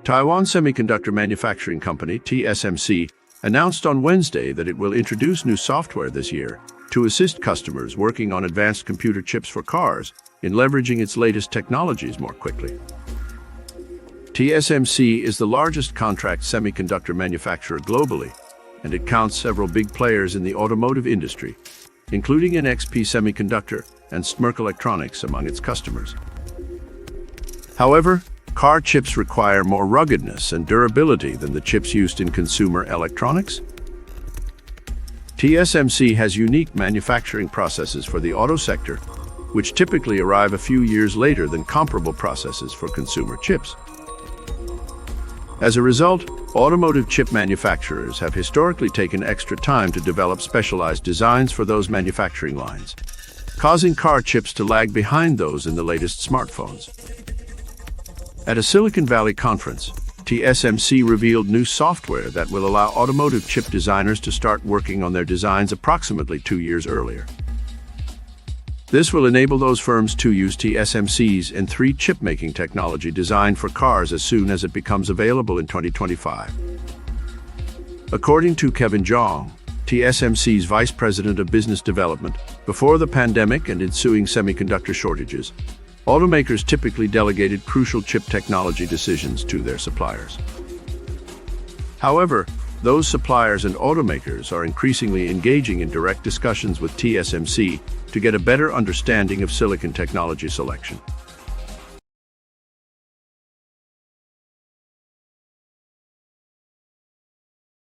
Taiwan Semiconductor Manufacturing Company, TSMC, announced on Wednesday that it will introduce new software this year to assist customers working on advanced computer chips for cars in leveraging its latest technologies more quickly. TSMC is the largest contract semiconductor manufacturer globally, and it counts several big players in the automotive industry, including NXP Semiconductor and STMicroelectronics among its customers. However, car chips require more ruggedness and durability than the chips used in consumer electronics. TSMC has unique manufacturing processes for the auto sector, which typically arrive a few years later than comparable processes for consumer chips. As a result, automotive chip manufacturers have historically taken extra time to develop specialized designs for those manufacturing lines, causing car chips to lag behind those in the latest smartphones. At a Silicon Valley conference, TSMC revealed new software that will allow automotive chip designers to start working on their designs approximately 2 years earlier. This will enable those firms to use TSMC's N3 chip-making technology designed for cars as soon as it becomes available in 2025. According to Kevin Zhang, TSMC's Vice President of Business Development, before the pandemic and ensuing semiconductor shortages, automakers typically delegated crucial chip technology decisions to their suppliers. However, those suppliers and automakers are increasingly engaging in direct discussions with TSMC to get a better understanding of silicon technology selection.